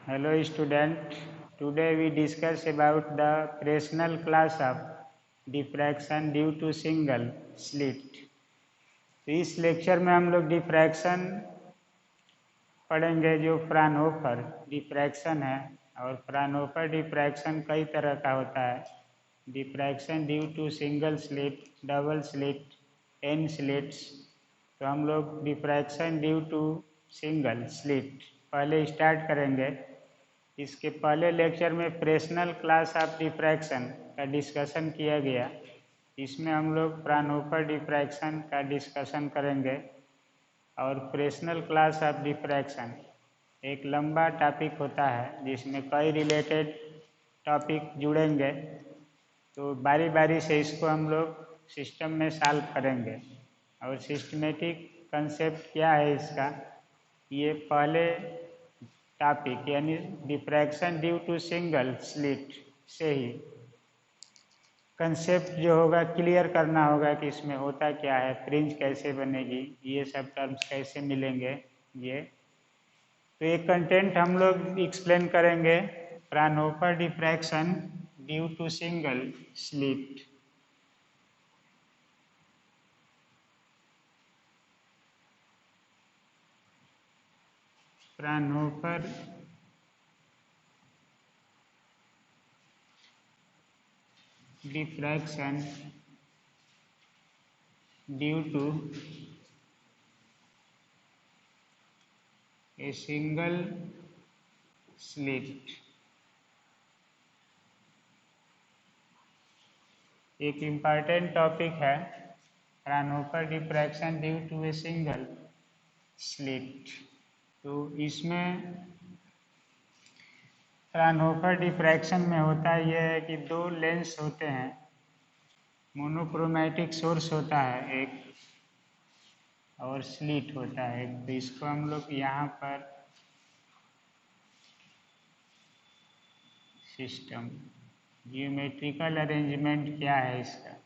Hello student. Today we discuss about the Fresnel class of diffraction due to single slit. तो इस lecture में हम लोग diffraction पढ़ेंगे जो फ्राउनहोफर डिफ्रैक्शन है। और फ्राउनहोफर डिफ्रैक्शन कई तरह का होता है। Diffraction due to single slit, double slit, N slits. तो हम लोग diffraction due to single slit पहले स्टार्ट करेंगे। इसके पहले लेक्चर में फ्रेस्नेल क्लास ऑफ डिफ्रैक्शन का डिस्कशन किया गया। इसमें हम लोग फ्राउनहोफर डिफ्रैक्शन का डिस्कशन करेंगे। और फ्रेस्नेल क्लास ऑफ डिफ्रैक्शन एक लंबा टॉपिक होता है जिसमें कई रिलेटेड टॉपिक जुड़ेंगे। तो बारी बारी से इसको हम लोग सिस्टम में सॉल्व करेंगे। और सिस्टमेटिक कंसेप्ट क्या है इसका, ये पहले टॉपिक यानी diffraction due to single slit से ही कंसेप्ट जो होगा क्लियर करना होगा कि इसमें होता क्या है, फ्रिंज कैसे बनेगी, ये सब टर्म्स कैसे मिलेंगे। ये तो ये कंटेंट हम लोग एक्सप्लेन करेंगे। Fraunhofer diffraction due to single slit. Fraunhofer diffraction due to a single slit एक इम्पॉर्टेंट टॉपिक है। Fraunhofer diffraction due to a single slit. तो इसमें फ्राउनहोफर डिफ्रैक्शन में होता यह है कि दो लेंस होते हैं, मोनोक्रोमैटिक सोर्स होता है एक और स्लिट होता है एक। तो इसको हम लोग यहाँ पर सिस्टम जियोमेट्रिकल अरेंजमेंट क्या है इसका,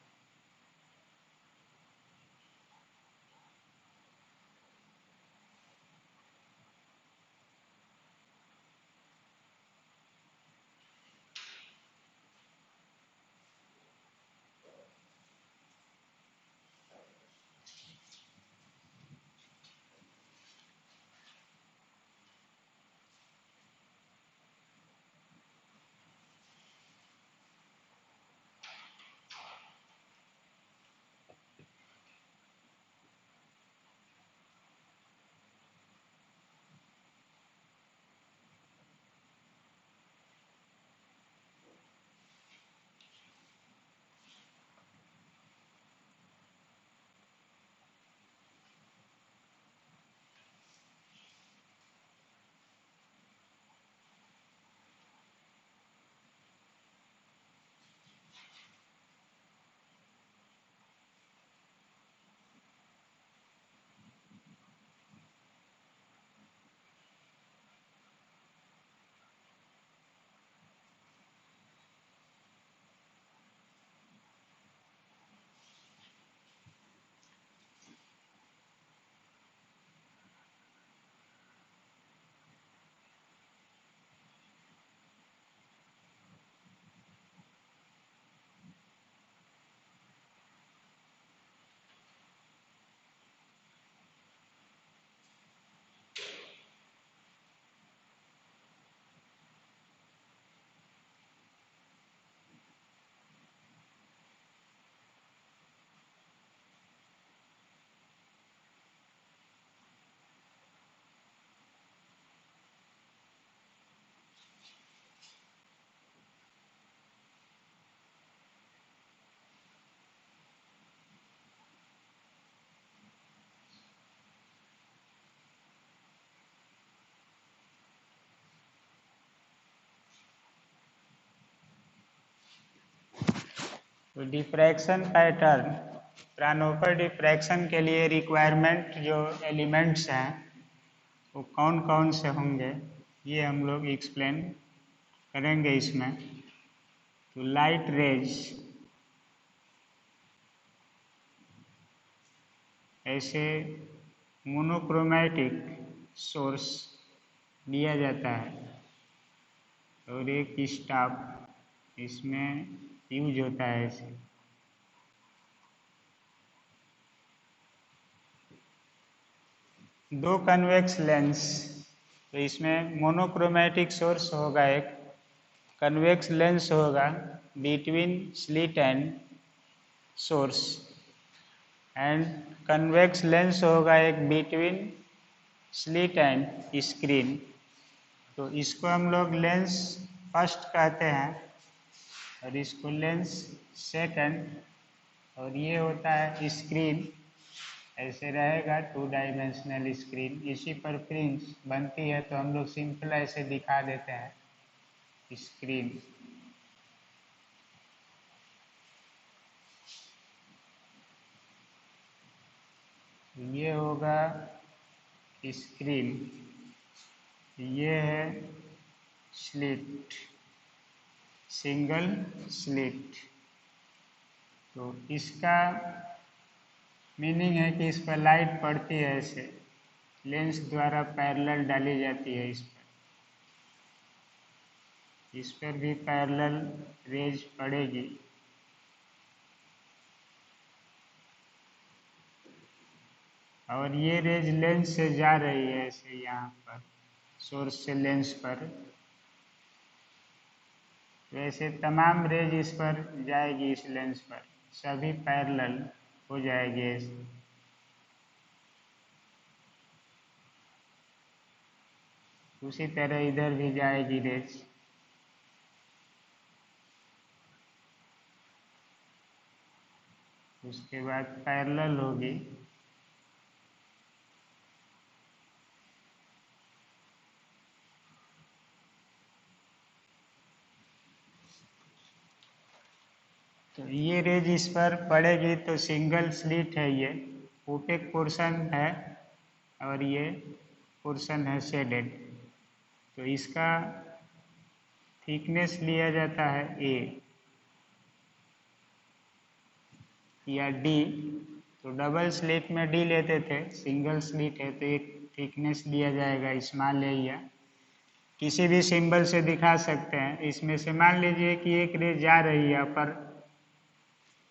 तो डिफ्रैक्शन पैटर्न फ्राउनहोफर डिफ्रैक्शन के लिए रिक्वायरमेंट जो एलिमेंट्स हैं वो कौन कौन से होंगे, ये हम लोग एक्सप्लेन करेंगे इसमें। तो लाइट रेज ऐसे मोनोक्रोमैटिक सोर्स दिया जाता है। और एक स्टॉप, इसमें यूज होता है ऐसे। दो कन्वेक्स लेंस, तो इसमें मोनोक्रोमेटिक सोर्स होगा, एक कन्वेक्स लेंस होगा between slit and source, and convex lens होगा एक बिटवीन स्लिट एंड स्क्रीन। तो इसको हम लोग लेंस फर्स्ट कहते हैं और इसको लेंस सेकंड, और ये होता है स्क्रीन। ऐसे रहेगा 2 डायमेंशनल स्क्रीन, इसी पर फ्रिंज बनती है, तो हम लोग सिंपल ऐसे दिखा देते हैं स्क्रीन। ये होगा स्क्रीन, ये है स्लिट, सिंगल स्लिट। तो इसका मीनिंग है कि इस पर लाइट पड़ती है, ऐसे लेंस द्वारा पैरेलल डाली जाती है इस पर भी पैरेलल रेज पड़ेगी। और ये रेज लेंस से जा रही है ऐसे यहाँ पर सोर्स से लेंस पर, वैसे तमाम रेज इस पर जाएगी, इस लेंस पर सभी पैरेलल हो जाएगी ऐसे। उसी तरह इधर भी जाएगी रेज, उसके बाद पैरेलल होगी। तो ये रेज इस पर पड़ेगी, तो सिंगल स्लिट है, ये ओपेक पोर्शन है और ये पोर्शन है शेडेड। तो इसका थिकनेस लिया जाता है ए या डी। तो डबल स्लिट में डी लेते थे, सिंगल स्लिट है तो एक थिकनेस लिया जाएगा स्मॉल ए, या किसी भी सिंबल से दिखा सकते हैं। इसमें से मान लीजिए कि एक रे जा रही है अपर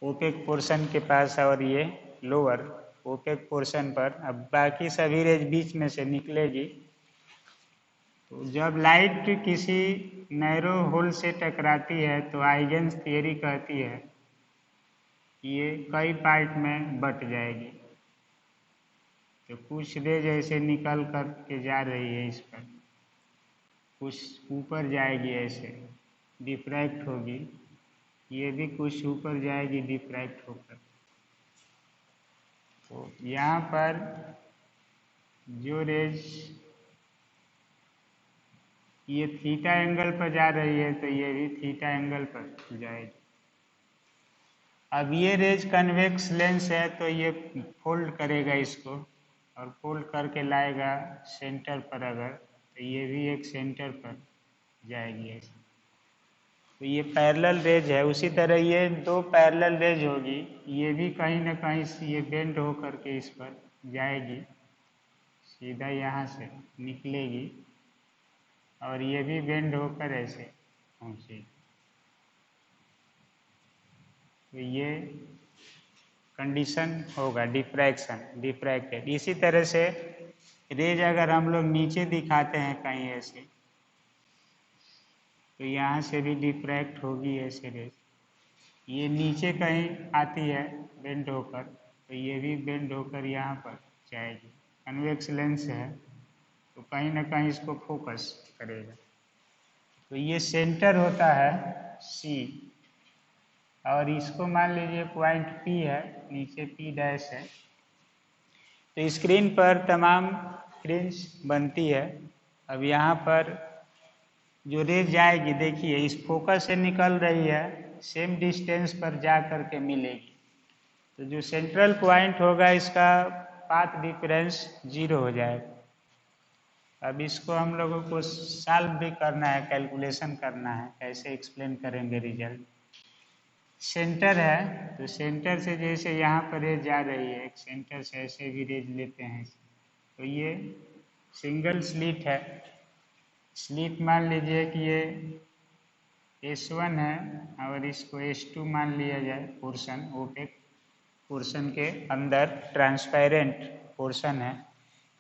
ओपेक पोर्शन के पास और ये लोअर ओपेक पोर्शन पर, अब बाकी सभी रेज बीच में से निकलेगी। तो जब लाइट किसी नैरो होल से टकराती है तो आइगेंस थियरी कहती है कि ये कई पार्ट में बट जाएगी। तो कुछ रेज ऐसे निकल कर के जा रही है इस पर, कुछ ऊपर जाएगी ऐसे डिफ्रैक्ट होगी, ये भी कुछ ऊपर जाएगी डिफ्रैक्ट होकर। तो यहाँ पर जो रेज ये थीटा एंगल पर जा रही है तो ये भी थीटा एंगल पर जाएगी। अब ये रेज कन्वेक्स लेंस है तो ये फोल्ड करेगा इसको और फोल्ड करके लाएगा सेंटर पर, अगर तो ये भी एक सेंटर पर जाएगी ऐसे। तो ये पैरेलल रेज है। उसी तरह ये दो पैरेलल रेज होगी, ये भी कहीं ना कहीं से ये बेंड होकर के इस पर जाएगी, सीधा यहाँ से निकलेगी और ये भी बेंड होकर ऐसे पहुँचेगी। तो ये कंडीशन होगा डिफ्रैक्शन, डिफ्रैक्टेड। इसी तरह से रेज अगर हम लोग नीचे दिखाते हैं कहीं ऐसे, तो यहाँ से भी डिफ्रैक्ट होगी ऐसे रेज, ये नीचे कहीं आती है बेंड होकर, तो ये भी बेंड होकर यहाँ पर जाएगी। कन्वेक्स लेंस है तो कहीं ना कहीं इसको फोकस करेगा। तो ये सेंटर होता है सी, और इसको मान लीजिए पॉइंट पी है, नीचे पी डैश है। तो स्क्रीन पर तमाम फ्रिंज बनती है। अब यहाँ पर जो रेज जाएगी, देखिए इस फोकस से निकल रही है, सेम डिस्टेंस पर जा कर के मिलेगी। तो जो सेंट्रल पॉइंट होगा इसका पाथ डिफरेंस 0 हो जाएगा। अब इसको हम लोगों को सॉल्व भी करना है, कैलकुलेशन करना है, कैसे एक्सप्लेन करेंगे रिजल्ट। सेंटर है तो सेंटर से जैसे यहाँ पर रेज जा रही है, एक सेंटर से ऐसे भी रेज लेते हैं, तो ये सिंगल स्लिट है। स्लिट मान लीजिए कि ये S1 है और इसको S2 मान लिया जाए। पोर्शन ओपेक पोर्शन के अंदर ट्रांसपेरेंट पोर्शन है।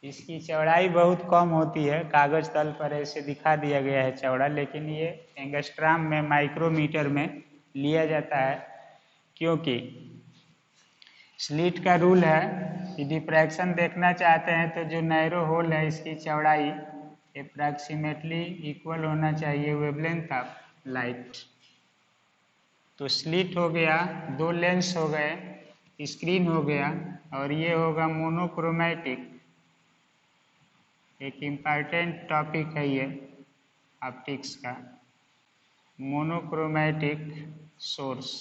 इसकी चौड़ाई बहुत कम होती है, कागज तल पर ऐसे दिखा दिया गया है चौड़ा, लेकिन ये एंगस्ट्राम में माइक्रोमीटर में लिया जाता है, क्योंकि स्लिट का रूल है कि डिफ्रैक्शन देखना चाहते हैं तो जो नैरो होल है इसकी चौड़ाई अप्रॉक्सीमेटली इक्वल होना चाहिए वेवलेंथ ऑफ लाइट। तो स्लिट हो गया, दो लेंस हो गए, स्क्रीन हो गया, और ये होगा मोनोक्रोमैटिक। एक इम्पॉर्टेंट टॉपिक है ये ऑप्टिक्स का, मोनोक्रोमैटिक सोर्स।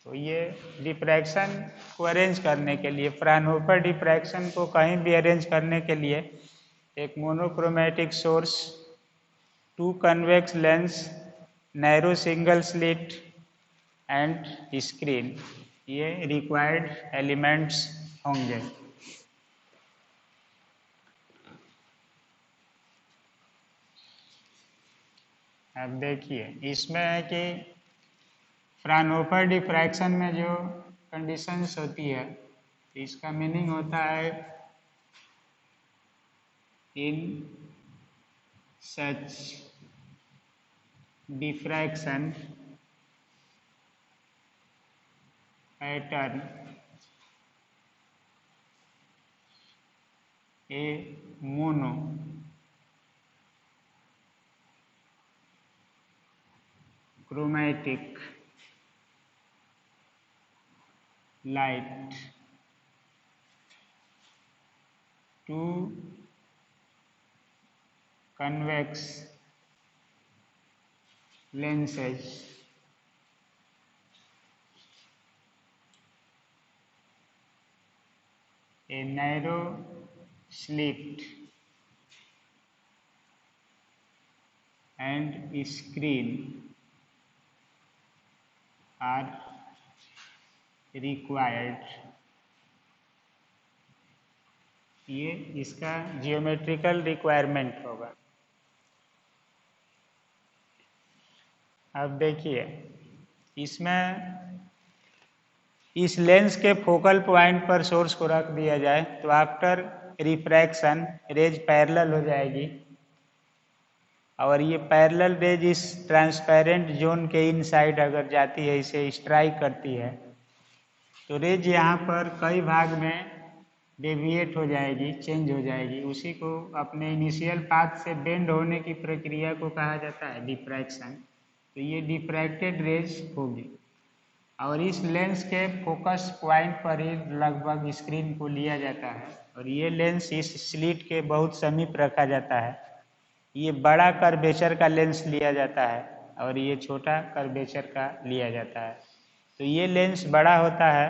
तो ये डिफ्रैक्शन को अरेंज करने के लिए, फ्राउनहोफर डिफ्रैक्शन को कहीं भी अरेंज करने के लिए एक monochromatic source, two convex lens, narrow single slit and screen, ये रिक्वायर्ड एलिमेंट्स होंगे। अब देखिए इसमें है कि फ्राउनहोफर डिफ्रैक्शन में जो कंडीशंस होती है, इसका मीनिंग होता है in such diffraction pattern a mono chromatic light to convex lenses a narrow slit and screen are required। ये इसका जियोमेट्रिकल रिक्वायरमेंट होगा। अब देखिए इसमें इस लेंस के फोकल पॉइंट पर सोर्स को रख दिया जाए तो आफ्टर रिफ्रैक्शन रेज पैरेलल हो जाएगी, और ये पैरेलल रेज इस ट्रांसपेरेंट जोन के इनसाइड अगर जाती है, इसे स्ट्राइक करती है, तो रेज यहाँ पर कई भाग में डेविएट हो जाएगी, चेंज हो जाएगी। उसी को अपने इनिशियल पाथ से बेंड होने की प्रक्रिया को कहा जाता है डिफ्रैक्शन। तो ये डिफ्रैक्टेड रेज होगी, और इस लेंस के फोकस पॉइंट पर ही लगभग स्क्रीन को लिया जाता है, और ये लेंस इस स्लिट के बहुत समीप रखा जाता है। ये बड़ा कर्वेचर का लेंस लिया जाता है और ये छोटा कर्वेचर का लिया जाता है। तो ये लेंस बड़ा होता है,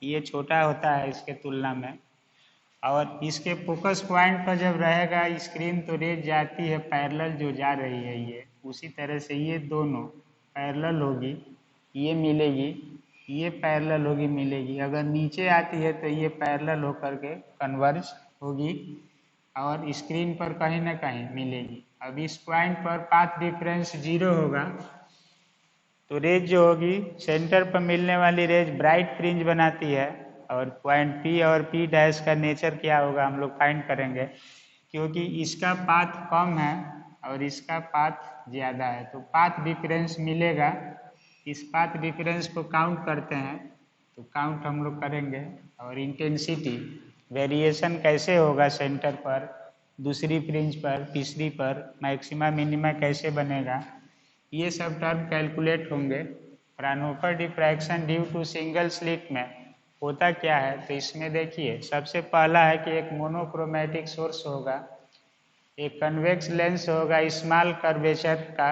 ये छोटा होता है इसके तुलना में, और इसके फोकस पॉइंट पर जब रहेगा स्क्रीन तो रेज जाती है पैरेलल जो जा रही है, ये उसी तरह से ये दोनों पैरेलल होगी, ये मिलेगी, ये पैरेलल होगी मिलेगी। अगर नीचे आती है तो ये पैरेलल होकर के कन्वर्ज होगी और स्क्रीन पर कहीं ना कहीं मिलेगी। अब इस पॉइंट पर पाथ डिफरेंस 0 होगा, तो रेज जो होगी सेंटर पर मिलने वाली रेज ब्राइट फ्रिंज बनाती है, और पॉइंट पी और पी डैश का नेचर क्या होगा हम लोग फाइंड करेंगे, क्योंकि इसका पाथ कम है और इसका पाथ ज़्यादा है, तो पाथ डिफरेंस मिलेगा। इस पाथ डिफरेंस को काउंट करते हैं, तो काउंट हम लोग करेंगे, और इंटेंसिटी वेरिएशन कैसे होगा सेंटर पर, दूसरी फ्रिंज पर, तीसरी पर, मैक्सिमा मिनिमा कैसे बनेगा, ये सब टर्म कैलकुलेट होंगे। Fraunhofer diffraction due to single slit में होता क्या है, तो इसमें देखिए सबसे पहला है कि एक मोनोक्रोमैटिक सोर्स होगा, एक कन्वेक्स लेंस होगा स्मॉल कर्वेचर का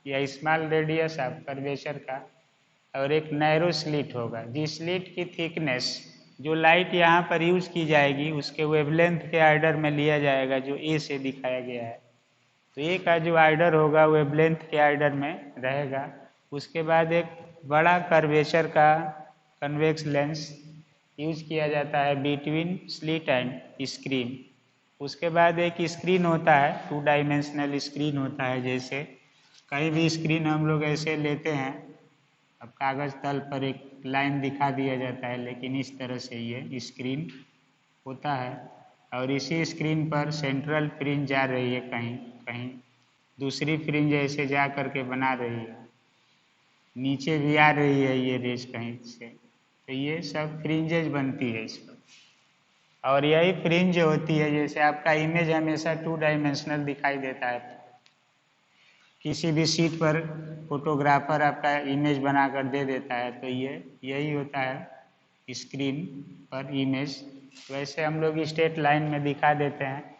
या स्मॉल रेडियस ऑफ कर्वेचर का, और एक नैरो स्लिट होगा। जिस स्लिट की थिकनेस जो लाइट यहाँ पर यूज की जाएगी उसके वेवलेंथ के आर्डर में लिया जाएगा, जो ए से दिखाया गया है। तो ए का जो आर्डर होगा वेवलेंथ के आर्डर में रहेगा। उसके बाद एक बड़ा कर्वेचर का कन्वेक्स लेंस यूज किया जाता है बिटवीन स्लिट एंड स्क्रीन, उसके बाद एक स्क्रीन होता है, 2 डायमेंशनल स्क्रीन होता है। जैसे कहीं भी स्क्रीन हम लोग ऐसे लेते हैं, अब कागज़ तल पर एक लाइन दिखा दिया जाता है, लेकिन इस तरह से ये स्क्रीन होता है और इसी स्क्रीन पर सेंट्रल फ्रिंज जा रही है, कहीं कहीं दूसरी फ्रिंज ऐसे जा करके बना रही है, नीचे भी आ रही है ये रेस कहीं से, तो ये सब फ्रिंजेज बनती है इस पर। और यही फ्रिंज जो होती है, जैसे आपका इमेज हमेशा 2 डायमेंशनल दिखाई देता है, किसी भी सीट पर फोटोग्राफर आपका इमेज बनाकर दे देता है, तो ये यही होता है स्क्रीन पर इमेज। वैसे हम लोग स्ट्रेट लाइन में दिखा देते हैं,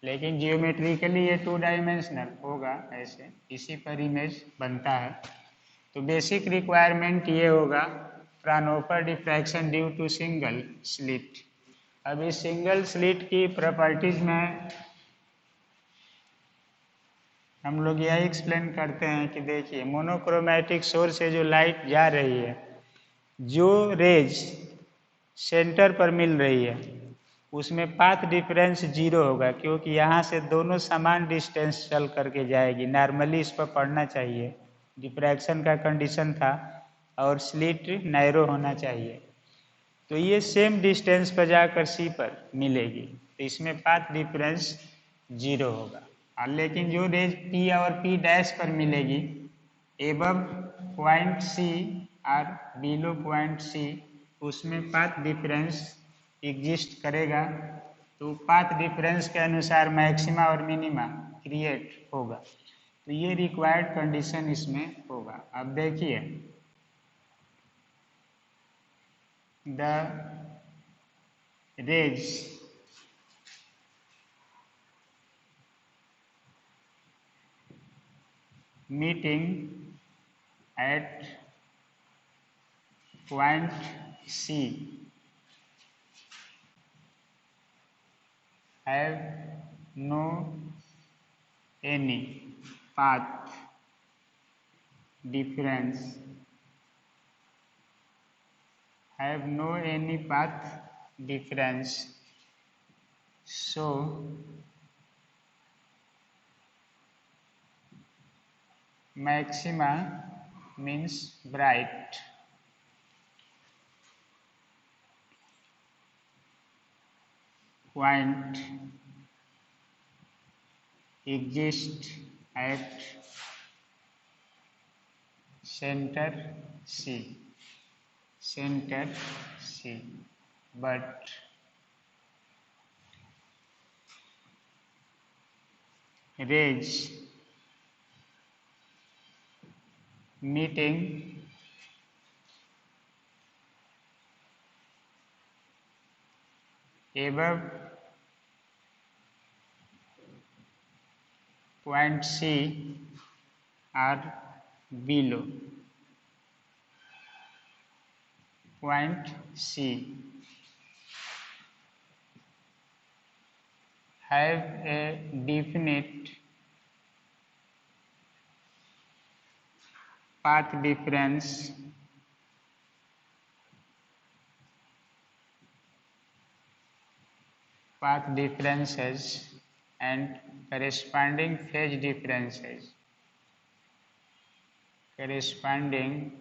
लेकिन जियोमेट्रिकली ये 2 डायमेंशनल होगा ऐसे, इसी पर इमेज बनता है। तो बेसिक रिक्वायरमेंट ये होगा, Fraunhofer diffraction due to single slit. अब इस सिंगल स्लिट की प्रॉपर्टीज में हम लोग यह एक्सप्लेन करते हैं कि देखिए, मोनोक्रोमैटिक सोर्स से जो लाइट जा रही है, जो रेज सेंटर पर मिल रही है उसमें पाथ डिफरेंस 0 होगा, क्योंकि यहाँ से दोनों समान डिस्टेंस चल करके जाएगी। नॉर्मली इस पर पढ़ना चाहिए, डिफ्रैक्शन का कंडीशन था और स्लिट नैरो होना चाहिए, तो ये सेम डिस्टेंस पर जाकर सी पर मिलेगी, तो इसमें पाथ डिफरेंस 0 होगा। लेकिन जो रेज पी और पी डैश पर मिलेगी, एबव पॉइंट सी और बिलो पॉइंट सी, उसमें पाथ डिफरेंस एग्जिस्ट करेगा, तो पाथ डिफरेंस के अनुसार मैक्सिमा और मिनिमा क्रिएट होगा। तो ये रिक्वायर्ड कंडीशन इसमें होगा। अब देखिए, the rays meeting at point C have no any path difference, have no any path difference, so maxima means bright, point exist at center C, center C, but rays meeting above point C or below point C have a definite path difference differences and corresponding phase differences, corresponding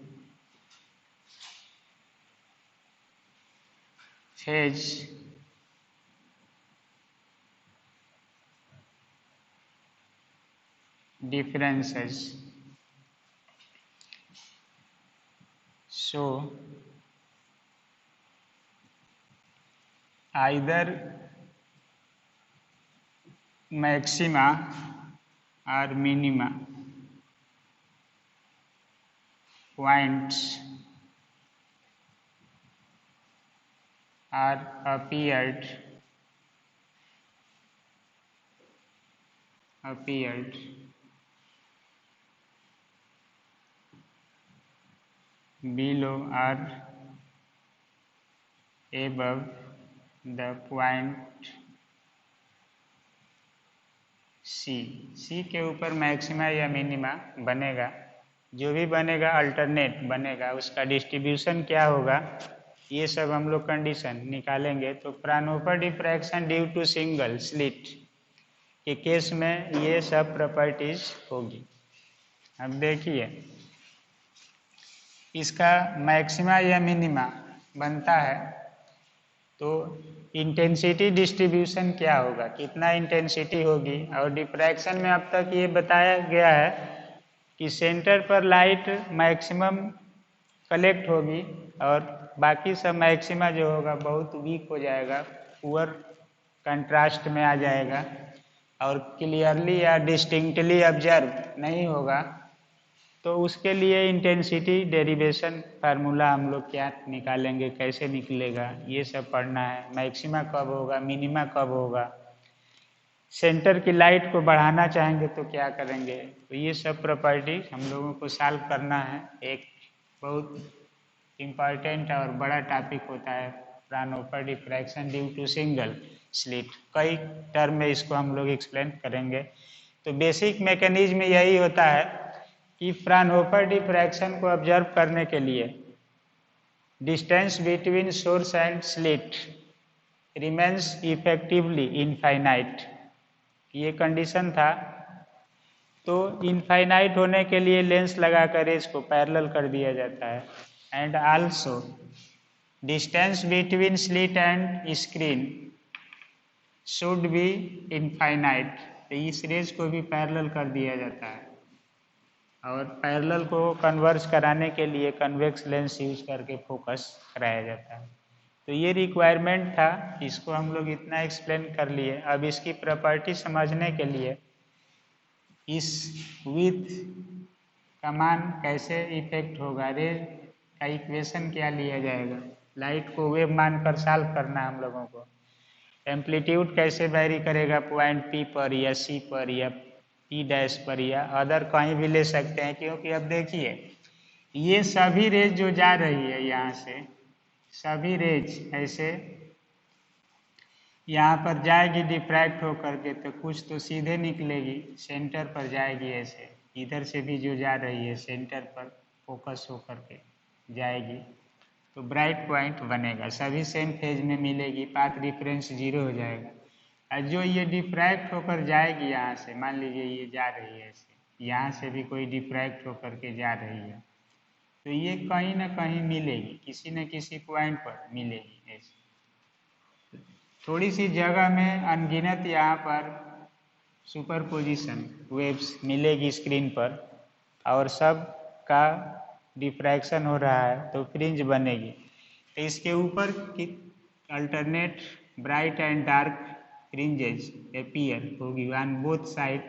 phase differences, so either maxima or minima points are appeared below or above the point C के ऊपर maxima या minima बनेगा, जो भी बनेगा alternate बनेगा, उसका distribution क्या होगा, ये सब हम लोग कंडीशन निकालेंगे। तो Fraunhofer diffraction due to single slit के केस में ये सब प्रॉपर्टीज होगी। अब देखिए इसका मैक्सिमा या मिनिमा बनता है तो इंटेंसिटी डिस्ट्रीब्यूशन क्या होगा, कितना इंटेंसिटी होगी। और डिफ्रैक्शन में अब तक ये बताया गया है कि सेंटर पर लाइट मैक्सिमम कलेक्ट होगी और बाकी सब मैक्सिमा जो होगा बहुत वीक हो जाएगा, पुअर कंट्रास्ट में आ जाएगा और क्लियरली या डिस्टिंक्टली ऑब्जर्व नहीं होगा। तो उसके लिए इंटेंसिटी डेरिवेशन फार्मूला हम लोग क्या निकालेंगे, कैसे निकलेगा, ये सब पढ़ना है। मैक्सिमा कब होगा, मिनिमा कब होगा, सेंटर की लाइट को बढ़ाना चाहेंगे तो क्या करेंगे। तो ये सब प्रॉपर्टी हम लोगों को सॉल्व करना है। एक बहुत इम्पॉर्टेंट और बड़ा टॉपिक होता है Fraunhofer diffraction due to single slit. कई टर्म में इसको हम लोग एक्सप्लेन करेंगे। तो बेसिक मैकेनिज्म यही होता है कि फ्राउनहोफर डिफ्रैक्शन को ऑब्जर्व करने के लिए distance between source and slit remains effectively infinite, ये कंडीशन था। तो इनफाइनाइट होने के लिए लेंस लगाकर इसको पैरेलल कर दिया जाता है। And also distance between slit and screen should be infinite, तो इस रेज को भी पैरेलल कर दिया जाता है। और पैरेलल को कन्वर्ज कराने के लिए कन्वेक्स लेंस यूज करके फोकस कराया जाता है। तो ये रिक्वायरमेंट था, इसको हम लोग इतना एक्सप्लेन कर लिए। अब इसकी प्रॉपर्टी समझने के लिए इस विथ का मान कैसे इफेक्ट होगा, रे का इक्वेशन क्या लिया जाएगा, लाइट को वेव मानकर सॉल्व करना है हम लोगों को। एम्पलीट्यूड कैसे वेरी करेगा पॉइंट पी पर या सी पर या पी डैश पर या अदर कहीं भी ले सकते हैं। क्योंकि अब देखिए ये सभी रेज जो जा रही है यहाँ से, सभी रेज ऐसे यहाँ पर जाएगी डिफ्रैक्ट होकर के, तो कुछ तो सीधे निकलेगी सेंटर पर जाएगी, ऐसे इधर से भी जो जा रही है सेंटर पर फोकस होकर के जाएगी तो ब्राइट पॉइंट बनेगा, सभी सेम फेज में मिलेगी, पाथ डिफरेंस 0 हो जाएगा। और जो ये डिफ्रैक्ट होकर जाएगी यहाँ से, मान लीजिए ये जा रही है ऐसे, यहाँ से भी कोई डिफ्रैक्ट होकर के जा रही है, तो ये कहीं ना कहीं मिलेगी, किसी न किसी पॉइंट पर मिलेगी ऐसे। थोड़ी सी जगह में अनगिनत यहाँ पर सुपरपोजिशन वेव्स मिलेगी स्क्रीन पर और सब का डिफ्रैक्शन हो रहा है तो फ्रिंज बनेगी। तो इसके ऊपर की alternate bright and dark fringes appear होगी ऑन बोथ साइड।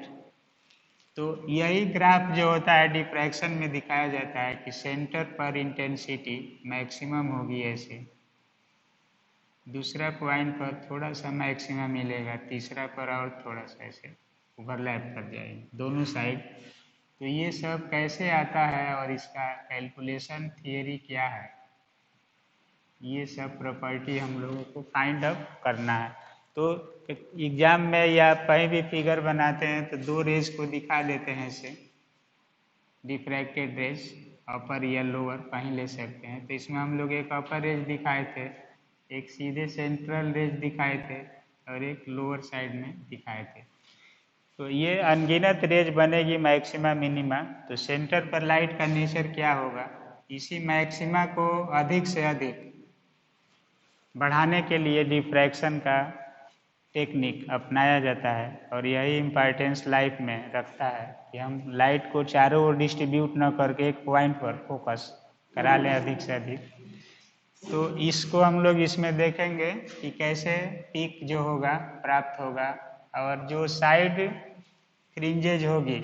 तो यही ग्राफ जो होता है डिफ्रैक्शन में दिखाया जाता है कि सेंटर पर इंटेंसिटी मैक्सिमम होगी ऐसे, दूसरा पॉइंट पर थोड़ा सा मैक्सिमम मिलेगा, तीसरा पर और थोड़ा सा ऐसे ओवरलैप कर जाएगी दोनों साइड। तो ये सब कैसे आता है और इसका कैलकुलेशन थियरी क्या है, ये सब प्रॉपर्टी हम लोगों को फाइंड आउट करना है। तो एग्जाम में या कहीं भी फिगर बनाते हैं तो दो रेज को दिखा देते हैं ऐसे, डिफ्रैक्टेड रेज अपर या लोअर कहीं ले सकते हैं। तो इसमें हम लोग एक अपर रेज दिखाए थे, एक सीधे सेंट्रल रेज दिखाए थे और एक लोअर साइड में दिखाए थे। तो ये अनगिनत रेज बनेगी मैक्सिमा मिनिमा। तो सेंटर पर लाइट का नेचर क्या होगा, इसी मैक्सिमा को अधिक से अधिक बढ़ाने के लिए डिफ्रैक्शन का टेक्निक अपनाया जाता है। और यही इम्पोर्टेंस लाइफ में रखता है कि हम लाइट को चारों ओर डिस्ट्रीब्यूट न करके एक पॉइंट पर फोकस करा लें अधिक से अधिक। तो इसको हम लोग इसमें देखेंगे कि कैसे पीक जो होगा प्राप्त होगा और जो साइड फ्रिंजेज होगी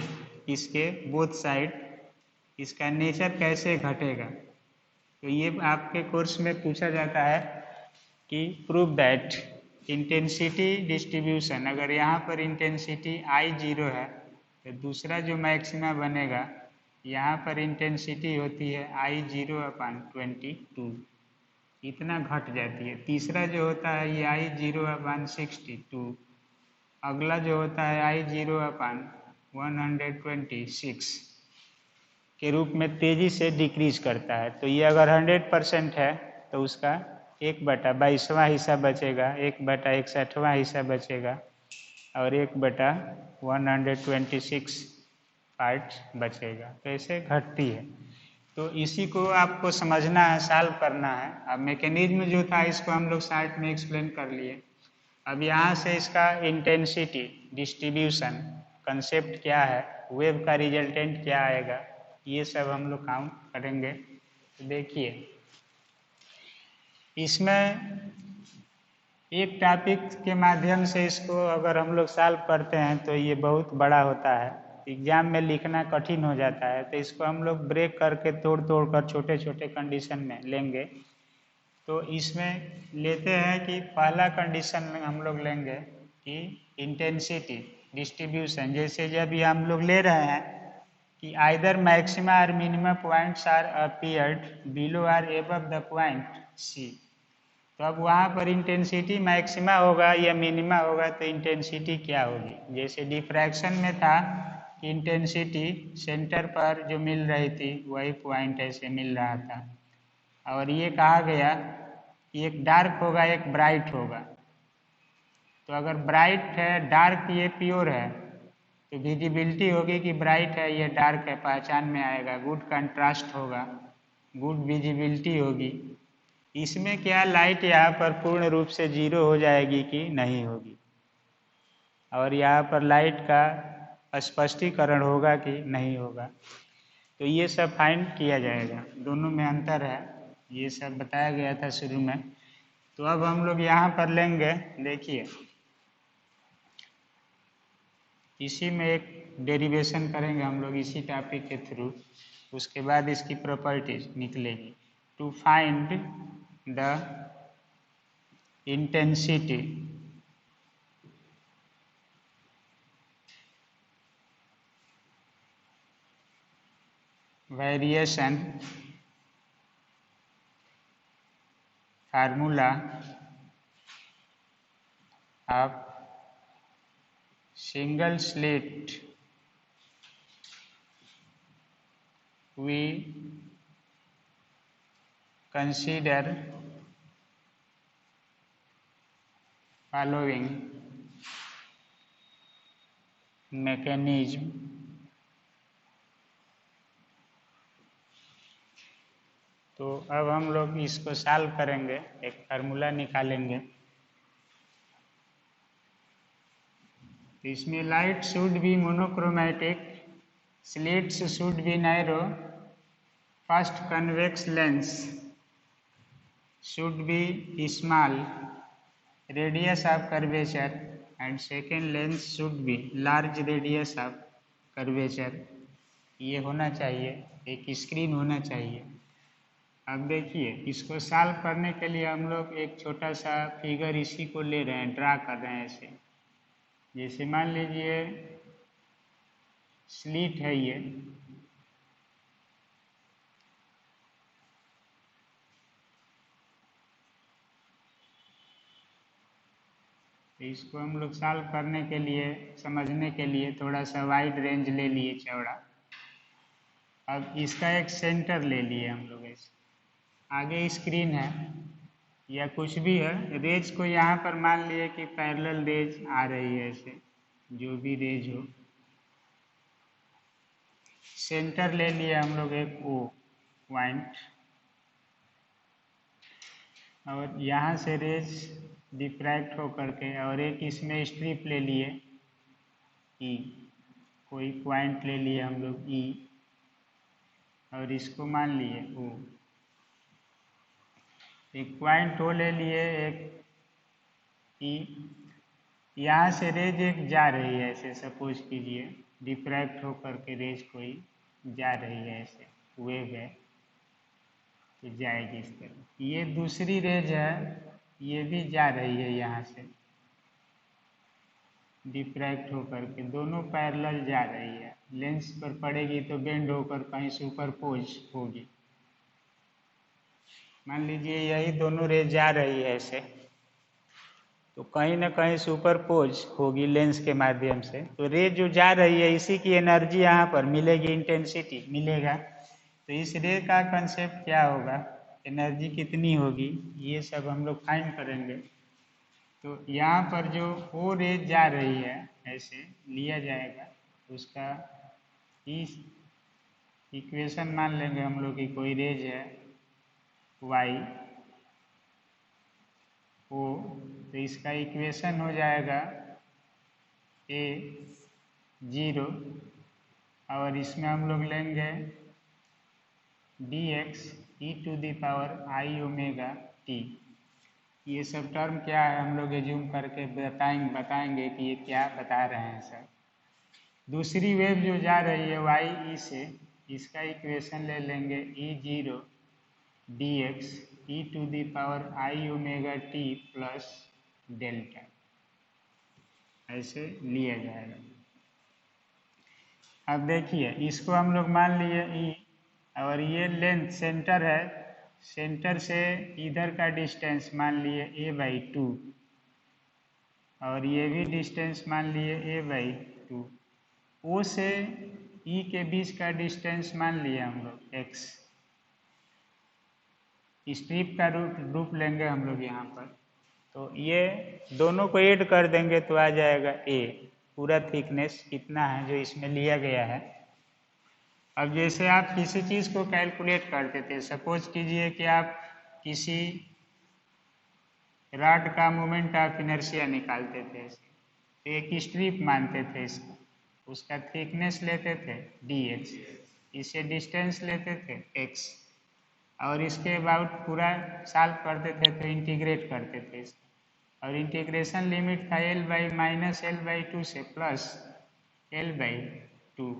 इसके बोथ साइड, इसका नेचर कैसे घटेगा। तो ये आपके कोर्स में पूछा जाता है कि प्रूव दैट इंटेंसिटी डिस्ट्रीब्यूशन, अगर यहाँ पर इंटेंसिटी I0 है तो दूसरा जो मैक्सिमा बनेगा यहाँ पर इंटेंसिटी होती है I0/22, इतना घट जाती है। तीसरा जो होता है ये I0/62, अगला जो होता है I0/126 के रूप में तेजी से डिक्रीज करता है। तो ये अगर 100% है तो उसका 1/22वां हिस्सा बचेगा, 1/61वां हिस्सा बचेगा और 1/126 पार्ट बचेगा। तो ऐसे घटती है। तो इसी को आपको समझना है, सॉल्व करना है। अब मैकेनिज्म जो था इसको हम लोग शार्ट में एक्सप्लेन कर लिए। अब यहाँ से इसका इंटेंसिटी डिस्ट्रीब्यूशन कंसेप्ट क्या है, वेव का रिजल्टेंट क्या आएगा, ये सब हम लोग काउंट करेंगे। तो देखिए इसमें एक टॉपिक के माध्यम से इसको अगर हम लोग सॉल्व करते हैं तो ये बहुत बड़ा होता है, एग्जाम में लिखना कठिन हो जाता है। तो इसको हम लोग ब्रेक करके तोड़ कर छोटे छोटे कंडीशन में लेंगे। तो इसमें लेते हैं कि पहला कंडीशन हम लोग लेंगे कि इंटेंसिटी डिस्ट्रीब्यूशन, जैसे जब ये हम लोग ले रहे हैं कि आइदर मैक्सिमा और minima points are appeared below or above the point C. तो अब वहाँ पर इंटेंसिटी मैक्सिमा होगा या मिनिमा होगा, तो इंटेंसिटी क्या होगी। जैसे डिफ्रैक्शन में था कि इंटेंसिटी सेंटर पर जो मिल रही थी वही पॉइंट ऐसे मिल रहा था, और ये कहा गया कि एक डार्क होगा एक ब्राइट होगा। तो अगर ब्राइट है डार्क ये प्योर है तो विजिबिलिटी होगी कि ब्राइट है ये डार्क है, पहचान में आएगा, गुड कंट्रास्ट होगा, गुड विजिबिलिटी होगी। इसमें क्या लाइट यहाँ पर पूर्ण रूप से जीरो हो जाएगी कि नहीं होगी, और यहाँ पर लाइट का स्पष्टीकरण होगा कि नहीं होगा। तो ये सब फाइंड किया जाएगा, दोनों में अंतर है, ये सब बताया गया था शुरू में। तो अब हम लोग यहाँ पर लेंगे, देखिए इसी में एक डेरिवेशन करेंगे हम लोग इसी टॉपिक के थ्रू, उसके बाद इसकी प्रॉपर्टीज निकलेगी। To find the intensity variation formula of single slit we consider following mechanism तो अब हम लोग इसको सॉल्व करेंगे, एक फार्मूला निकालेंगे। तो इसमें light should be monochromatic, slits should be narrow, first convex lens should be small, radius of curvature and second lens should be large radius of curvature. ये होना चाहिए, एक स्क्रीन होना चाहिए। अब देखिए इसको सॉल्व करने के लिए हम लोग एक छोटा सा फिगर इसी को ले रहे हैं, ड्रा कर रहे हैं ऐसे। जैसे मान लीजिए स्लिट है ये, तो इसको हम लोग सॉल्व करने के लिए, समझने के लिए थोड़ा सा वाइड रेंज ले लिए, चौड़ा। अब इसका एक सेंटर ले लिए हम लोग ऐसे, आगे स्क्रीन है या कुछ भी है, रेज को यहाँ पर मान लिए कि पैरेलल रेज आ रही है ऐसे, जो भी रेज हो। सेंटर ले लिए हम लोग एक ओ पॉइंट, और यहाँ से रेज डिफ्रैक्ट हो करके, और एक इसमें स्ट्रिप ले लिए ई, कोई पॉइंट ले लिए हम लोग ई, और इसको मान लिए ओ। एक पॉइंट ओ ले लिए, एक ई, यहाँ से रेज एक जा रही है ऐसे, सपोज कीजिए डिफ्रैक्ट हो करके रेज कोई जा रही है ऐसे, वेव है तो जाएगी इस तरह। ये दूसरी रेज है, ये भी जा रही है यहाँ से डिफ्रैक्ट होकर के, दोनों पैरेलल जा रही है, लेंस पर पड़ेगी तो बेंड होकर कहीं सुपरपोज होगी। मान लीजिए यही दोनों रेज जा रही है ऐसे, तो कहीं ना कहीं सुपरपोज होगी लेंस के माध्यम से। तो रे जो जा रही है इसी की एनर्जी यहाँ पर मिलेगी, इंटेंसिटी मिलेगा। तो इस रे का कंसेप्ट क्या होगा, एनर्जी कितनी होगी, ये सब हम लोग फाइंड करेंगे। तो यहाँ पर जो ओ रेज जा रही है ऐसे लिया जाएगा, उसका इस इक्वेशन मान लेंगे हम लोग कि कोई रेज है वाई ओ, तो इसका इक्वेशन हो जाएगा ए 0 और इसमें हम लोग लेंगे dx e to the power i omega t. ये सब टर्म क्या है हम लोग एज्यूम करके बताएंगे कि ये क्या बता रहे हैं सर। दूसरी वेव जो जा रही है वाई ई से, इसका इक्वेशन ले लेंगे E0 dx e to the power i omega t plus delta, ऐसे लिया जाएगा। अब देखिए इसको हम लोग मान लिए ई, और ये लेंथ सेंटर है, सेंटर से इधर का डिस्टेंस मान लिए a/2 और ये भी डिस्टेंस मान लिए a/2। ओ से ई के बीच का डिस्टेंस मान लिए हम लोग x। स्ट्रिप का रूप लेंगे हम लोग यहाँ पर, तो ये दोनों को ऐड कर देंगे तो आ जाएगा a, पूरा थिकनेस कितना है जो इसमें लिया गया है। अब जैसे आप किसी चीज़ को कैलकुलेट करते थे, सपोज कीजिए कि आप किसी रॉड का मोमेंट ऑफ इनर्शिया निकालते थे, तो एक स्ट्रिप मानते थे इसका, उसका थिकनेस लेते थे dx, इसे डिस्टेंस लेते थे x और इसके अबाउट पूरा सॉल्व करते थे तो इंटीग्रेट करते थे इसका, और इंटीग्रेशन लिमिट था L/-L/2 से प्लस L/2।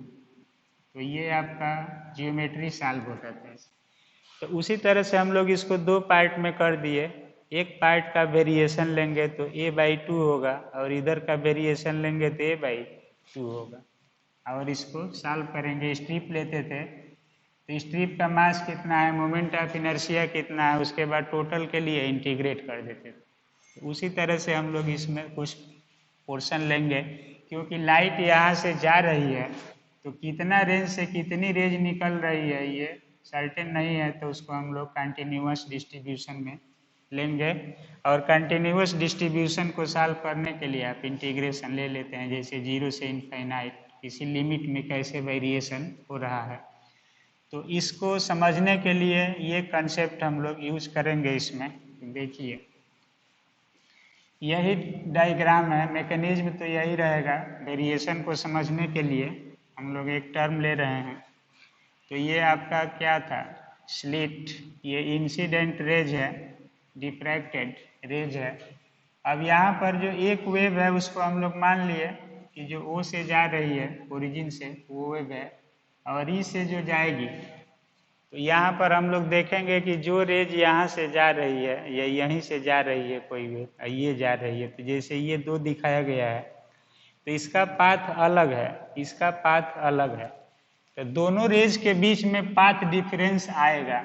तो ये आपका जियोमेट्री सॉल्व होता था। तो उसी तरह से हम लोग इसको दो पार्ट में कर दिए, एक पार्ट का वेरिएशन लेंगे तो a/2 होगा और इधर का वेरिएशन लेंगे तो a/2 होगा, और इसको सॉल्व करेंगे। स्ट्रिप लेते थे तो स्ट्रिप का मास कितना है, मोमेंट ऑफ इनर्शिया कितना है, उसके बाद टोटल के लिए इंटीग्रेट कर देते थे। तो उसी तरह से हम लोग इसमें कुछ पोर्शन लेंगे, क्योंकि लाइट यहाँ से जा रही है तो कितना रेंज से कितनी रेंज निकल रही है ये सर्टेन नहीं है, तो उसको हम लोग कंटिन्यूअस डिस्ट्रीब्यूशन में लेंगे। और कंटिन्यूअस डिस्ट्रीब्यूशन को सॉल्व करने के लिए आप इंटीग्रेशन ले लेते हैं, जैसे 0 से इनफाइनाइट किसी लिमिट में कैसे वेरिएशन हो रहा है। तो इसको समझने के लिए ये कंसेप्ट हम लोग यूज करेंगे इसमें। देखिए यही डायग्राम है, मैकेनिज्म तो यही रहेगा। वेरिएशन को समझने के लिए हम लोग एक टर्म ले रहे हैं, तो ये आपका क्या था, स्लिट, ये इंसिडेंट रेज है, डिफ्रैक्टेड रेज है। अब यहाँ पर जो एक वेव है उसको हम लोग मान लिए कि जो ओ से जा रही है ओरिजिन से, वो वेव है, और ई से जो जाएगी, तो यहाँ पर हम लोग देखेंगे कि जो रेज यहाँ से जा रही है या यहीं से जा रही है कोई वेव, ये जा रही है, तो जैसे ये दो दिखाया गया है, तो इसका पाथ अलग है, इसका पाथ अलग है, तो दोनों रेज के बीच में पाथ डिफरेंस आएगा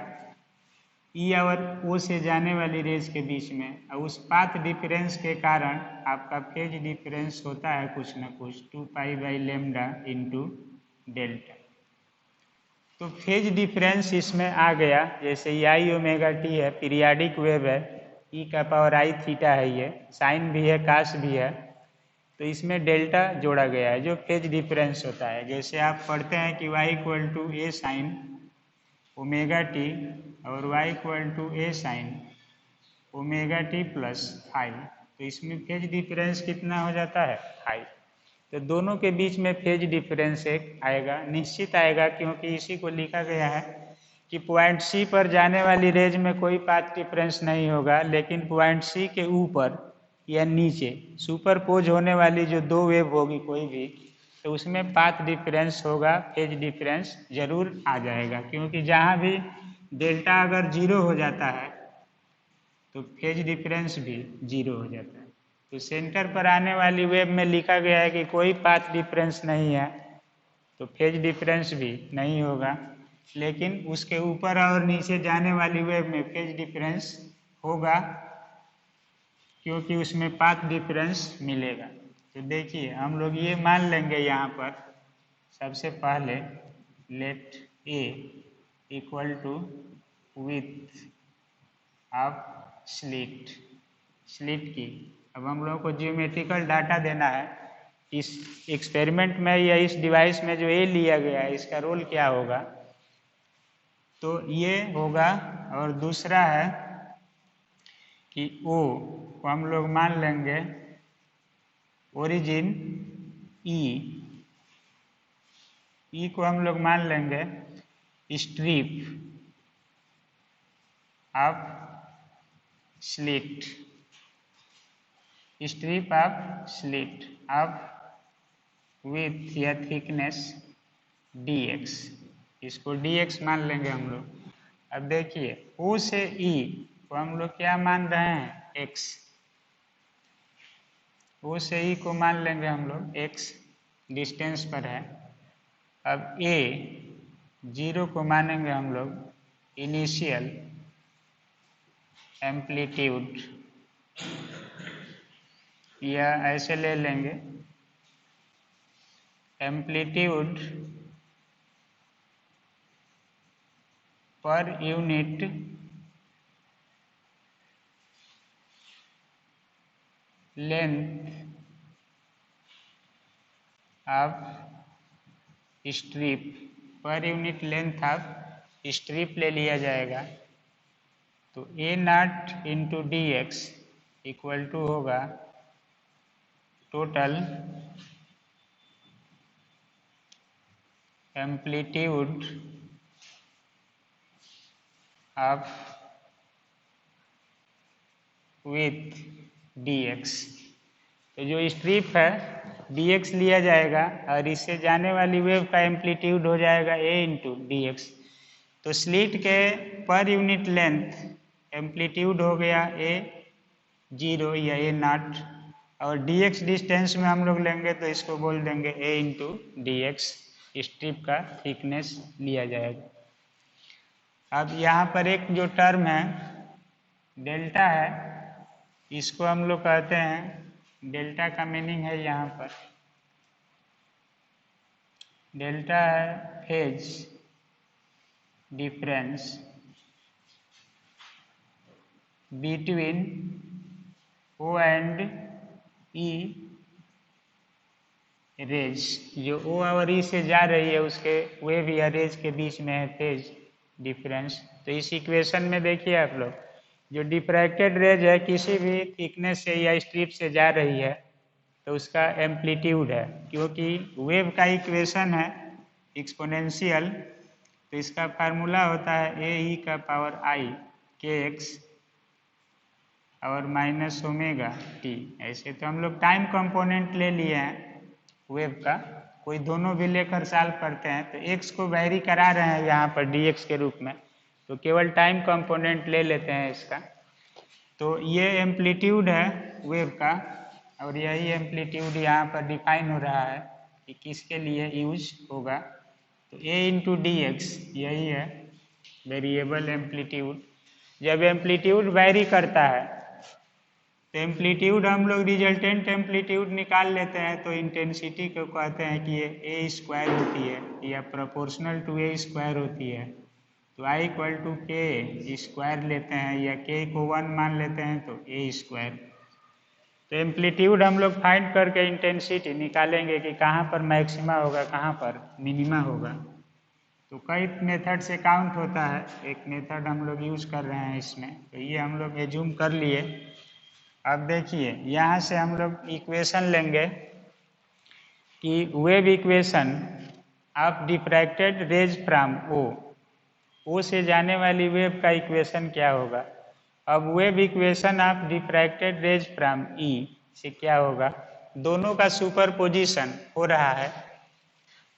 ई और ओ से जाने वाली रेज के बीच में, और उस पाथ डिफरेंस के कारण आपका फेज डिफरेंस होता है कुछ न कुछ 2π/λ इंटू डेल्टा। तो फेज डिफरेंस इसमें आ गया, जैसे आई ओमेगा टी है, पीरियाडिक वेव है, ई का पावर आई थीटा है, ये साइन भी है कास भी है, तो इसमें डेल्टा जोड़ा गया है जो फेज डिफरेंस होता है। जैसे आप पढ़ते हैं कि y = a sine omega T और y = a sine omega t plus five, तो इसमें फेज डिफरेंस कितना हो जाता है, फाइव। तो दोनों के बीच में फेज डिफरेंस एक आएगा, निश्चित आएगा, क्योंकि इसी को लिखा गया है कि पॉइंट सी पर जाने वाली रेज में कोई पाथ डिफरेंस नहीं होगा, लेकिन पॉइंट सी के ऊपर या नीचे सुपरपोज होने वाली जो दो वेव होगी कोई भी, तो उसमें पाथ डिफरेंस होगा, फेज डिफरेंस जरूर आ जाएगा, क्योंकि जहाँ भी डेल्टा अगर 0 हो जाता है तो फेज डिफरेंस भी 0 हो जाता है। तो सेंटर पर आने वाली वेव में लिखा गया है कि कोई पाथ डिफरेंस नहीं है, तो फेज डिफरेंस भी नहीं होगा, लेकिन उसके ऊपर और नीचे जाने वाली वेव में फेज डिफरेंस होगा, क्योंकि उसमें पाथ डिफरेंस मिलेगा। तो देखिए हम लोग ये मान लेंगे यहाँ पर, सबसे पहले let a equal to width of slit की। अब हम लोगों को जियोमेट्रिकल डाटा देना है। इस एक्सपेरिमेंट में या इस डिवाइस में जो ए लिया गया है इसका रोल क्या होगा, तो ये होगा। और दूसरा है कि ओ को हम लोग मान लेंगे ओरिजिन, ई को हम लोग मान लेंगे strip of slit, strip of slit of with या थिकनेस dx, इसको dx मान लेंगे हम लोग। अब देखिए O से E को हम लोग क्या मान रहे हैं, x। O से E को मान लेंगे हम लोग x डिस्टेंस पर है। अब A 0 को मानेंगे हम लोग इनिशियल एम्पलीट्यूड, या ऐसे ले लेंगे amplitude per unit length of strip, per unit length of strip ले लिया जाएगा। तो A naught into D X equal to होगा total amplitude of with dx। तो जो स्ट्रिप है dx लिया जाएगा और इससे जाने वाली वेव का एम्पलीट्यूड हो जाएगा a इंटू डी एक्स। तो स्लिट के पर यूनिट लेंथ एम्पलीट्यूड हो गया a 0 या a नॉट, और dx डिस्टेंस में हम लोग लेंगे तो इसको बोल देंगे a into D x, strip का थिकनेस लिया जाएगा। अब यहाँ पर एक जो टर्म है डेल्टा है, इसको हम लोग कहते हैं, डेल्टा का मीनिंग है यहाँ पर, डेल्टा है phase difference between O and E rays. जो O और E से जा रही है उसके वेव या रेज के बीच में है फेज डिफरेंस। तो इस इक्वेशन में देखिए आप लोग, जो डिफ्रैक्टेड रेज है किसी भी थिकनेस से या स्ट्रिप से जा रही है तो उसका एम्पलीट्यूड है, क्योंकि वेव का इक्वेशन है एक्सपोनेंशियल, तो इसका फार्मूला होता है ए ई का पावर आई के एक्स और माइनस ओमेगा टी। ऐसे तो हम लोग टाइम कंपोनेंट ले लिए हैं वेव का, कोई दोनों भी लेकर सॉल्व करते हैं तो एक्स को वैरी करा रहे हैं यहाँ पर dx के रूप में, तो केवल टाइम कंपोनेंट ले लेते हैं इसका। तो ये एम्पलीट्यूड है वेव का, और यही एम्पलीट्यूड यहाँ पर डिफाइन हो रहा है कि किसके लिए यूज होगा। तो a इंटू डी एक्स यही है वेरिएबल एम्पलीट्यूड। जब एम्पलीट्यूड वैरी करता है तो एम्पलीट्यूड हम लोग रिजल्टेंट एम्पलीट्यूड निकाल लेते हैं, तो इंटेंसिटी को कहते हैं कि ये ए स्क्वायर होती है या प्रोपोर्शनल टू ए स्क्वायर होती है। तो आई इक्वल टू के स्क्वायर लेते हैं या के को 1 मान लेते हैं तो ए स्क्वायर। तो एम्पलीट्यूड हम लोग फाइंड करके इंटेंसिटी निकालेंगे कि कहाँ पर मैक्सिमा होगा कहाँ पर मिनिमा होगा। तो कई मेथड से काउंट होता है, एक मेथड हम लोग यूज कर रहे हैं इसमें, तो ये हम लोग एज्यूम कर लिए। अब देखिए यहाँ से हम लोग इक्वेशन लेंगे कि wave equation of diffracted rays from O से जाने वाली वेव का इक्वेशन क्या होगा। अब wave equation of diffracted rays from E से क्या होगा, दोनों का सुपरपोजिशन हो रहा है,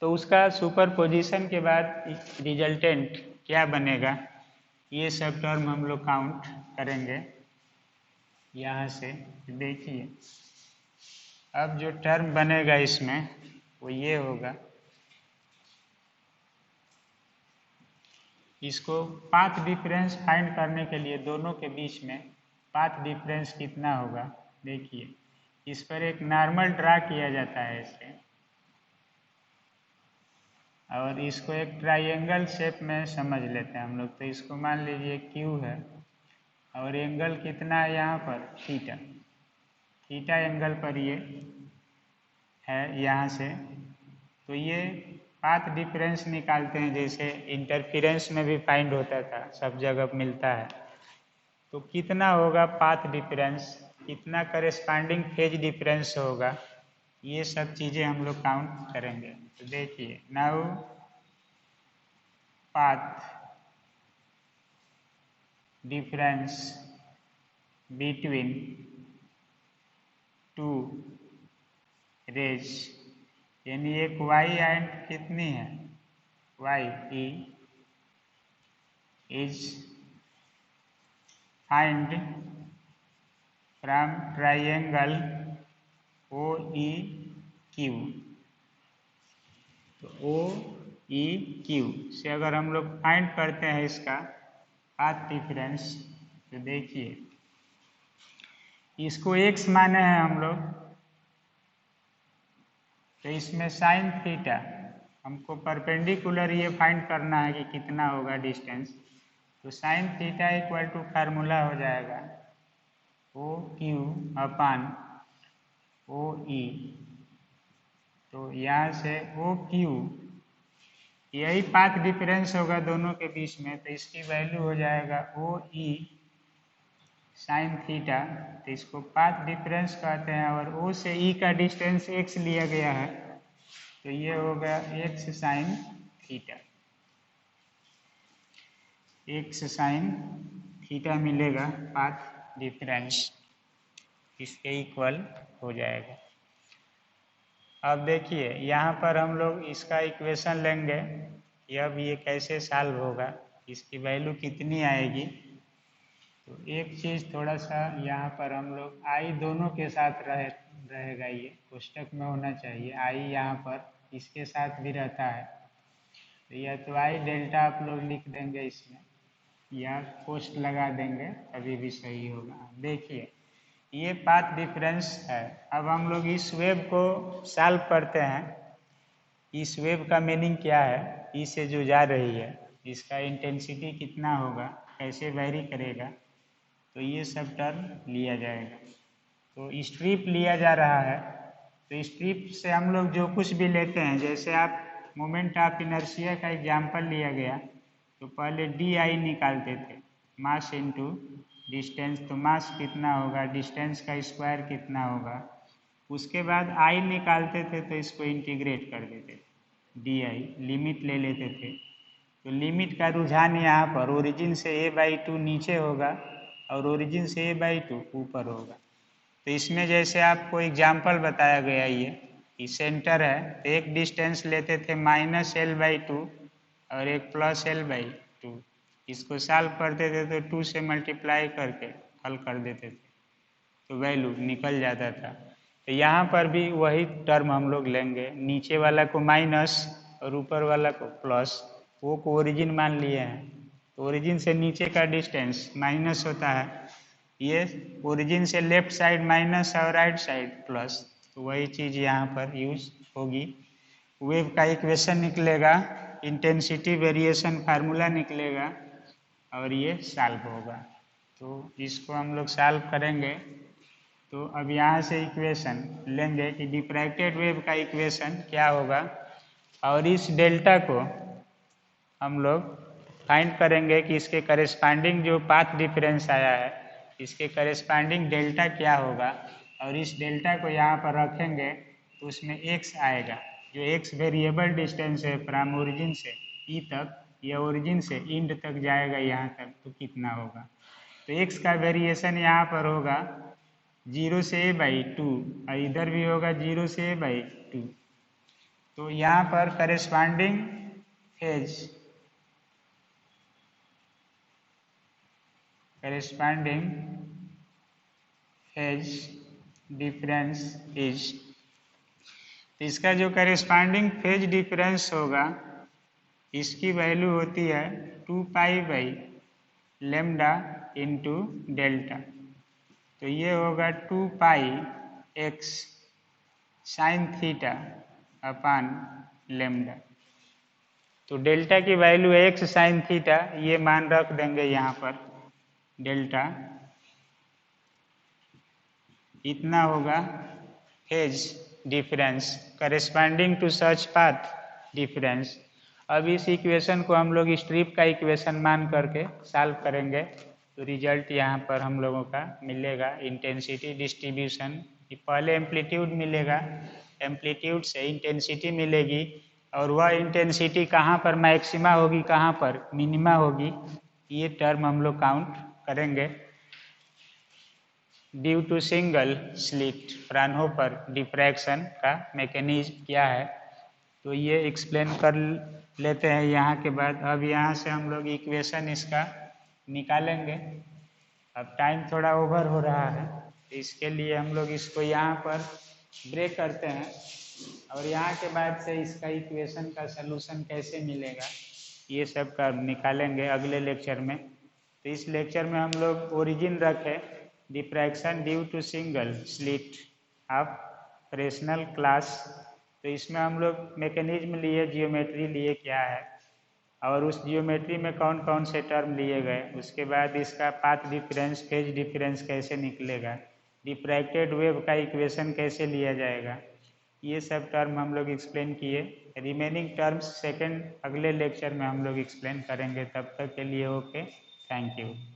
तो उसका सुपरपोजिशन के बाद रिजल्टेंट क्या बनेगा, ये सब टर्म हम लोग काउंट करेंगे यहाँ से। देखिए अब जो टर्म बनेगा इसमें वो ये होगा, इसको पाथ डिफरेंस फाइंड करने के लिए दोनों के बीच में पाथ डिफरेंस कितना होगा। देखिए इस पर एक नॉर्मल ड्रा किया जाता है इसे, और इसको एक ट्राइंगल शेप में समझ लेते हैं हम लोग। तो इसको मान लीजिए Q है और एंगल कितना है यहाँ पर, थीटा। थीटा एंगल पर ये है यहाँ से। तो ये पाथ डिफरेंस निकालते हैं, जैसे इंटरफेरेंस में भी फाइंड होता था, सब जगह मिलता है। तो कितना होगा पाथ डिफरेंस, कितना करेस्पॉन्डिंग फेज डिफरेंस होगा, ये सब चीज़ें हम लोग काउंट करेंगे। तो देखिए, now path difference between two rays, यानी एक y एंड कितनी है, y e is find from triangle O E Q. तो ओ ई क्यू से अगर हम लोग फाइंड करते हैं इसका पाथ डिफरेंस, तो देखिए इसको x माने हैं हम लोग, तो इसमें साइन थीटा हमको परपेंडिकुलर ये फाइंड करना है कि कितना होगा डिस्टेंस। तो sine theta equal to formula हो जाएगा ओ क्यू अपान ओ ई। तो यहाँ से ओ क्यू, यही पाथ डिफरेंस होगा दोनों के बीच में, तो इसकी वैल्यू हो जाएगा ओ ई साइन थीटा। तो इसको पाथ डिफरेंस कहते हैं, और ओ से ई का डिस्टेंस x लिया गया है, तो ये हो गया x sine theta. x sine theta मिलेगा पाथ डिफरेंस, इसके इक्वल हो जाएगा। अब देखिए यहाँ पर हम लोग इसका इक्वेशन लेंगे कि अब ये कैसे सॉल्व होगा, इसकी वैल्यू कितनी आएगी। तो एक चीज़ थोड़ा सा यहाँ पर हम लोग आई दोनों के साथ रहेगा, ये कोष्टक में होना चाहिए। आई यहाँ पर इसके साथ भी रहता है, तो या तो आई डेल्टा आप लोग लिख देंगे इसमें, या पोस्ट लगा देंगे, अभी भी सही होगा। देखिए ये पाथ डिफरेंस है। अब हम लोग इस वेव को सॉल्व करते हैं। इस वेव का मीनिंग क्या है, ई से जो जा रही है इसका इंटेंसिटी कितना होगा, कैसे वेरी करेगा, तो ये सब टर्म लिया जाएगा। तो स्ट्रिप लिया जा रहा है, तो स्ट्रिप से हम लोग जो कुछ भी लेते हैं, जैसे आप मोमेंट ऑफ इनर्शिया का एग्जाम्पल लिया गया, तो पहले डी आई निकालते थे, मास इनटू डिस्टेंस। तो मास कितना होगा, डिस्टेंस का स्क्वायर कितना होगा। उसके बाद आई निकालते थे, तो इसको इंटीग्रेट कर देते थे, डी आई लिमिट ले लेते थे। तो लिमिट का रुझान यहाँ पर ओरिजिन से a/2 नीचे होगा और ओरिजिन से a/2 ऊपर होगा। तो इसमें जैसे आपको एग्जाम्पल बताया गया ये कि सेंटर है, तो एक डिस्टेंस लेते थे -l/2 और एक +l/2। इसको सॉल्व करते थे तो 2 से मल्टीप्लाई करके हल कर देते थे, तो वैल्यू निकल जाता था। तो यहाँ पर भी वही टर्म हम लोग लेंगे, नीचे वाला को माइनस और ऊपर वाला को प्लस। वो को ओरिजिन मान लिए हैं, तो ओरिजिन से नीचे का डिस्टेंस माइनस होता है, ये ओरिजिन से लेफ्ट साइड माइनस और राइट साइड प्लस। तो वही चीज़ यहाँ पर यूज होगी। वेव का इक्वेशन निकलेगा, इंटेंसिटी वेरिएशन फार्मूला निकलेगा, और ये सॉल्व होगा। तो इसको हम लोग सॉल्व करेंगे। तो अब यहाँ से इक्वेशन लेंगे कि डिफ्रैक्टेड वेव का इक्वेशन क्या होगा, और इस डेल्टा को हम लोग फाइंड करेंगे कि इसके करेस्पॉन्डिंग जो पाथ डिफरेंस आया है, इसके करेस्पॉन्डिंग डेल्टा क्या होगा। और इस डेल्टा को यहाँ पर रखेंगे तो उसमें x आएगा, जो x वेरिएबल डिस्टेंस है फ्रॉम ओरिजिन से ई तक, या ओरिजिन से इंड तक जाएगा यहाँ तक, तो कितना होगा। तो x का वेरिएशन यहाँ पर होगा 0 से a/2, और इधर भी होगा 0 से a/2। तो यहाँ पर करेस्पॉन्डिंग फेज डिफरेंस इज, तो इसका जो करेस्पॉन्डिंग फेज डिफरेंस होगा, इसकी वैल्यू होती है 2π/λ इंटू डेल्टा। तो ये होगा 2πx sine theta upon lambda. तो डेल्टा की वैल्यू है x साइन थीटा, ये मान रख देंगे यहाँ पर। डेल्टा इतना होगा phase difference corresponding to such path difference. अब इस इक्वेशन को हम लोग स्ट्रिप का इक्वेशन मान करके सॉल्व करेंगे तो रिजल्ट यहाँ पर हम लोगों का मिलेगा इंटेंसिटी डिस्ट्रीब्यूशन। पहले एम्पलीट्यूड मिलेगा, एम्पलीट्यूड से इंटेंसिटी मिलेगी और वह इंटेंसिटी कहाँ पर मैक्सिमा होगी, कहाँ पर मिनिमा होगी, ये टर्म हम लोग काउंट करेंगे। Due to single slit Fraunhofer diffraction का मैकेनिज्म क्या है तो ये एक्सप्लेन कर लेते हैं यहाँ के बाद। अब यहाँ से हम लोग इक्वेशन इसका निकालेंगे। अब टाइम थोड़ा ओवर हो रहा है तो इसके लिए हम लोग इसको यहाँ पर ब्रेक करते हैं और यहाँ के बाद से इसका इक्वेशन का सलूशन कैसे मिलेगा ये सब का निकालेंगे अगले लेक्चर में। तो इस लेक्चर में हम लोग ओरिजिन रखे diffraction due to single slit of Fresnel class. तो इसमें हम लोग मैकेनिज्म लिए, जियोमेट्री लिए क्या है और उस जियोमेट्री में कौन कौन से टर्म लिए गए, उसके बाद इसका पाथ डिफरेंस फेज डिफरेंस कैसे निकलेगा, डिफ्रैक्टेड वेव का इक्वेशन कैसे लिया जाएगा, ये सब टर्म हम लोग एक्सप्लेन किए। रिमेनिंग टर्म्स सेकंड अगले लेक्चर में हम लोग एक्सप्लेन करेंगे। तब तक के लिए ओके, थैंक यू।